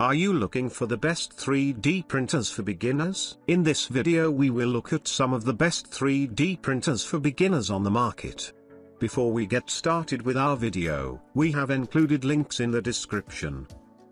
Are you looking for the best 3D printers for beginners? In this video we will look at some of the best 3D printers for beginners on the market. Before we get started with our video, we have included links in the description.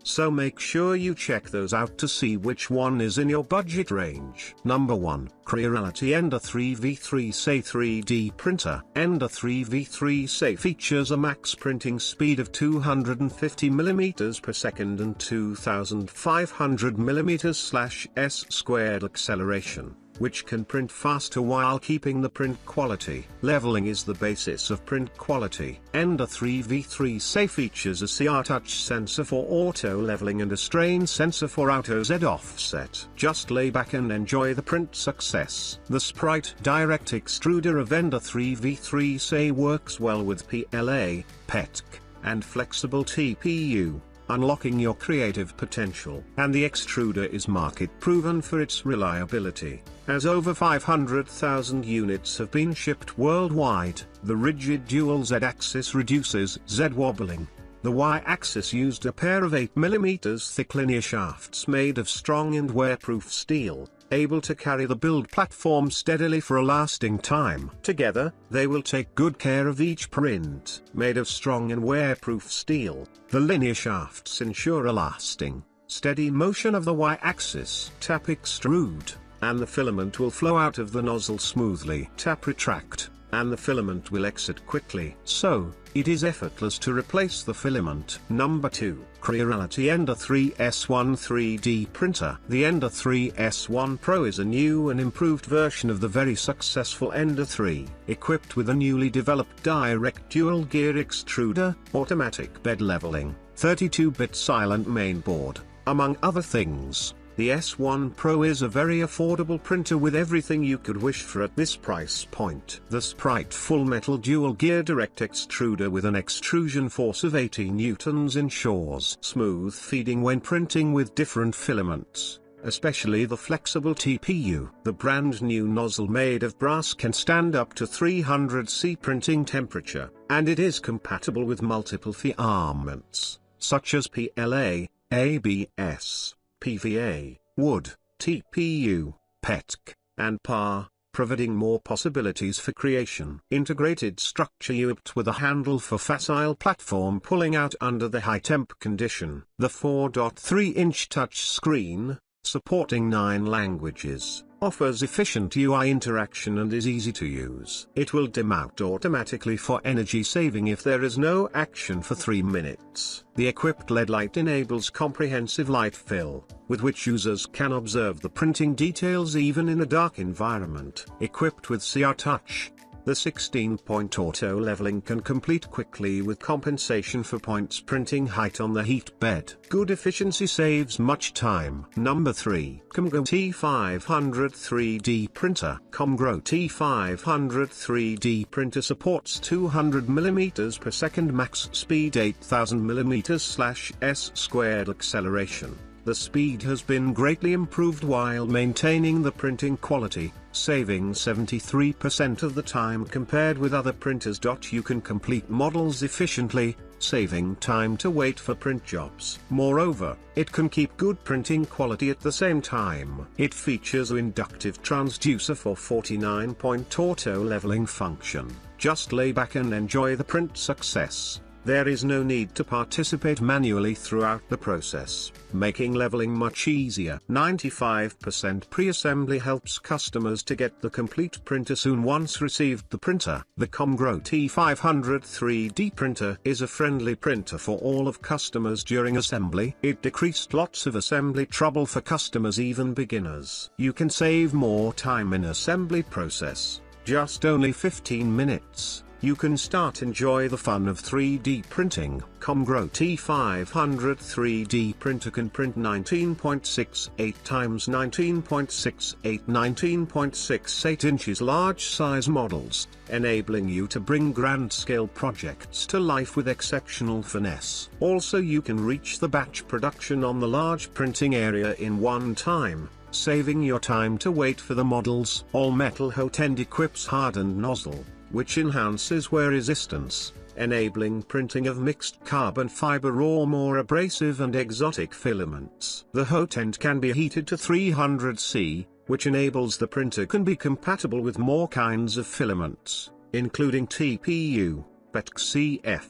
So make sure you check those out to see which one is in your budget range. Number 1, Creality Ender 3v3 SE 3D Printer. Ender 3v3 SE features a max printing speed of 250mm per second and 2500mm/s² acceleration, which can print faster while keeping the print quality. Leveling is the basis of print quality. Ender 3v3 SE features a CR touch sensor for auto leveling and a strain sensor for auto Z offset. Just lay back and enjoy the print success. The Sprite Direct Extruder of Ender 3v3 SE works well with PLA, PETC, and flexible TPU, unlocking your creative potential. And the extruder is market proven for its reliability, as over 500,000 units have been shipped worldwide. The rigid dual Z-axis reduces Z wobbling. The Y-axis used a pair of 8mm thick linear shafts made of strong and wear-proof steel, able to carry the build platform steadily for a lasting time. Together, they will take good care of each print. Made of strong and wear-proof steel, the linear shafts ensure a lasting, steady motion of the Y-axis. Tap extrude, and the filament will flow out of the nozzle smoothly. Tap retract, and the filament will exit quickly. So, it is effortless to replace the filament. Number 2, Creality Ender 3S1 3D Printer. The Ender 3S1 Pro is a new and improved version of the very successful Ender 3, equipped with a newly developed direct dual gear extruder, automatic bed leveling, 32-bit silent mainboard, among other things. The S1 Pro is a very affordable printer with everything you could wish for at this price point. The Sprite Full Metal Dual Gear Direct Extruder with an extrusion force of 80 newtons ensures smooth feeding when printing with different filaments, especially the flexible TPU. The brand new nozzle made of brass can stand up to 300 C printing temperature, and it is compatible with multiple filaments, such as PLA, ABS, PVA, wood, TPU, PETC, and PAR, providing more possibilities for creation. Integrated structure equipped with a handle for facile platform pulling out under the high temp condition. The 4.3-inch touch screen, supporting 9 languages, offers efficient UI interaction and is easy to use. It will dim out automatically for energy saving if there is no action for 3 minutes. The equipped LED light enables comprehensive light fill, with which users can observe the printing details even in a dark environment. Equipped with CR Touch, the 16-point auto leveling can complete quickly with compensation for points printing height on the heat bed. Good efficiency saves much time. Number 3, COMGORW T500 3D Printer. COMGORW T500 3D Printer supports 200mm per second max speed 8000mm/s² acceleration. The speed has been greatly improved while maintaining the printing quality, saving 73% of the time compared with other printers. You can complete models efficiently, saving time to wait for print jobs. Moreover, it can keep good printing quality at the same time. It features an inductive transducer for 49-point auto leveling function. Just lay back and enjoy the print success. There is no need to participate manually throughout the process, making leveling much easier. 95% pre-assembly helps customers to get the complete printer soon once received the printer. The COMGORW T500 3D Printer is a friendly printer for all of customers during assembly. It decreased lots of assembly trouble for customers, even beginners. You can save more time in assembly process, just only 15 minutes. You can enjoy the fun of 3D printing. COMGORW T500 3D Printer can print 19.68 times 19.68 19.68 inches large size models, enabling you to bring grand scale projects to life with exceptional finesse. Also, you can reach the batch production on the large printing area in one time, saving your time to wait for the models. All metal hot end equips hardened nozzle, which enhances wear resistance, enabling printing of mixed carbon fiber or more abrasive and exotic filaments. The hot end can be heated to 300°C, which enables the printer can be compatible with more kinds of filaments, including TPU, PETCF,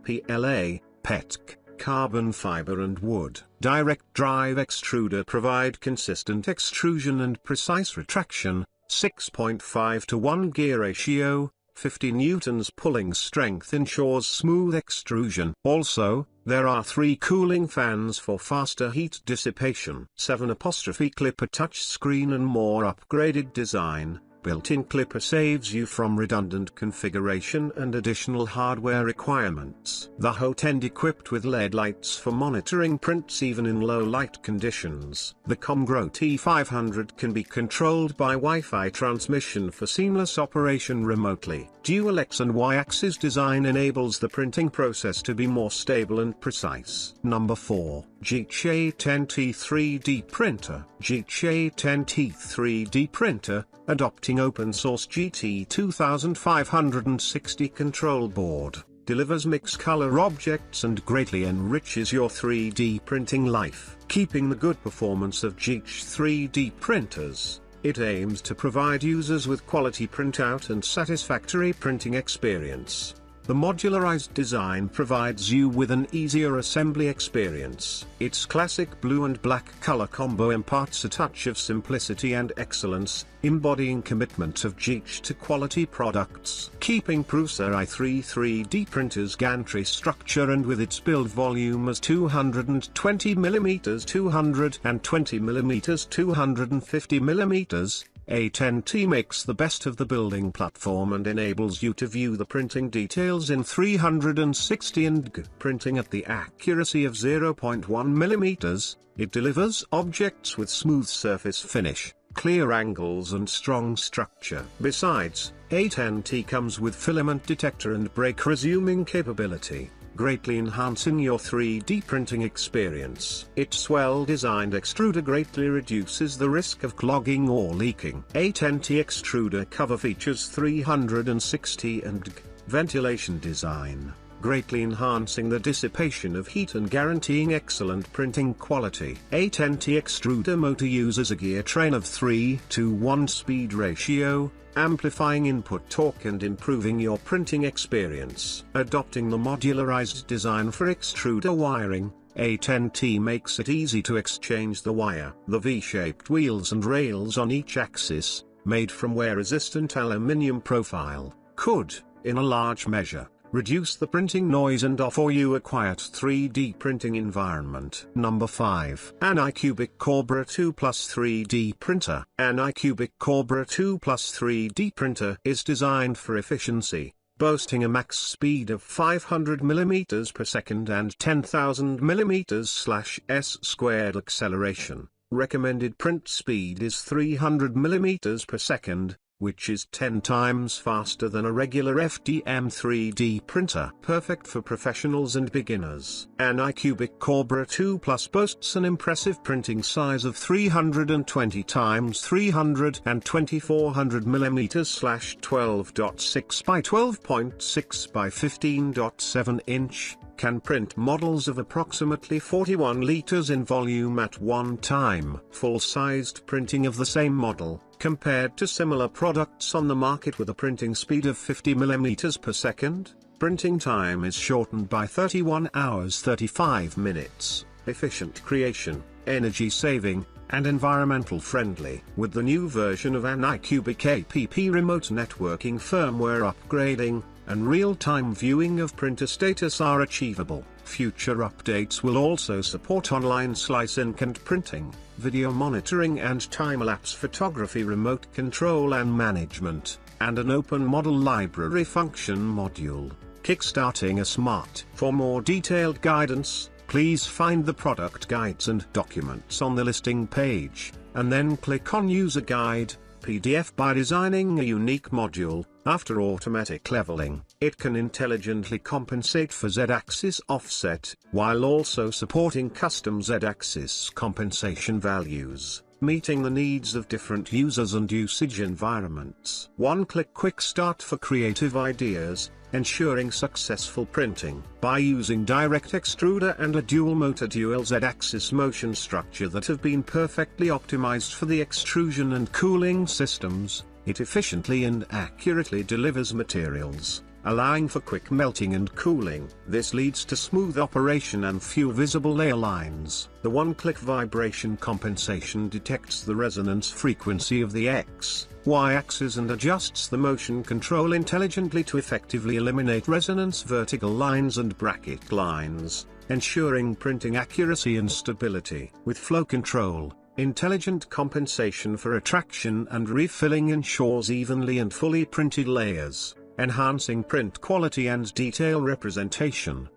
PLA, PETC, carbon fiber and wood. Direct drive extruder provide consistent extrusion and precise retraction, 6.5 to 1 gear ratio, 50 newtons pulling strength ensures smooth extrusion. Also, there are 3 cooling fans for faster heat dissipation. 7' clipper touchscreen and more upgraded design. Built-in clipper saves you from redundant configuration and additional hardware requirements. The hot end equipped with LED lights for monitoring prints even in low light conditions. The COMGORW T500 can be controlled by Wi-Fi transmission for seamless operation remotely. Dual X and Y-axis design enables the printing process to be more stable and precise. Number 4. Geeetech 10T 3D Printer. Geeetech 10T 3D Printer, adopting open source GT 2560 control board, delivers mixed color objects and greatly enriches your 3D printing life. Keeping the good performance of Geeetech 3D printers, it aims to provide users with quality printout and satisfactory printing experience. The modularized design provides you with an easier assembly experience. Its classic blue and black color combo imparts a touch of simplicity and excellence, embodying commitment of Geeetech to quality products. Keeping Prusa i3 3D printer's gantry structure and with its build volume as 220mm, 220mm, 250mm, A10T makes the best of the building platform and enables you to view the printing details in 360 and printing at the accuracy of 0.1mm, it delivers objects with smooth surface finish, clear angles and strong structure. Besides, A10T comes with filament detector and break resuming capability, greatly enhancing your 3D printing experience. Its well-designed extruder greatly reduces the risk of clogging or leaking. A10T extruder cover features 360 and ventilation design, greatly enhancing the dissipation of heat and guaranteeing excellent printing quality. A10T extruder motor uses a gear train of 3:1 speed ratio, amplifying input torque and improving your printing experience. Adopting the modularized design for extruder wiring, A10T makes it easy to exchange the wire. The V-shaped wheels and rails on each axis, made from wear-resistant aluminium profile, could, in a large measure, reduce the printing noise and offer you a quiet 3D printing environment. Number 5. Anycubic Kobra 2 Plus 3D Printer. Anycubic Kobra 2 Plus 3D Printer is designed for efficiency, boasting a max speed of 500mm per second and 10,000mm/s² acceleration. Recommended print speed is 300mm per second, which is 10 times faster than a regular FDM 3D printer. Perfect for professionals and beginners. Anycubic Kobra 2 Plus boasts an impressive printing size of 320 x 300 and 2400mm/12.6 by 12.6 by 15.7 inch. Can print models of approximately 41 liters in volume at one time. Full-sized printing of the same model, compared to similar products on the market with a printing speed of 50mm per second, printing time is shortened by 31 hours 35 minutes. Efficient creation, energy saving, and environmental friendly. With the new version of Anycubic app, remote networking firmware upgrading, and real-time viewing of printer status are achievable. Future updates will also support online slice ink and printing, video monitoring and time-lapse photography, remote control and management, and an open model library function module, kickstarting a smart. For more detailed guidance, please find the product guides and documents on the listing page, and then click on User Guide, PDF. By designing a unique module, after automatic leveling, it can intelligently compensate for Z-axis offset, while also supporting custom Z-axis compensation values, meeting the needs of different users and usage environments. One-click quick start for creative ideas. ensuring successful printing. By using direct extruder and a dual motor dual Z-axis motion structure that have been perfectly optimized for the extrusion and cooling systems, it efficiently and accurately delivers materials, allowing for quick melting and cooling. This leads to smooth operation and few visible layer lines. The one-click vibration compensation detects the resonance frequency of the X, Y axis and adjusts the motion control intelligently to effectively eliminate resonance vertical lines and bracket lines, ensuring printing accuracy and stability. With flow control, intelligent compensation for attraction and refilling ensures evenly and fully printed layers, enhancing print quality and detail representation.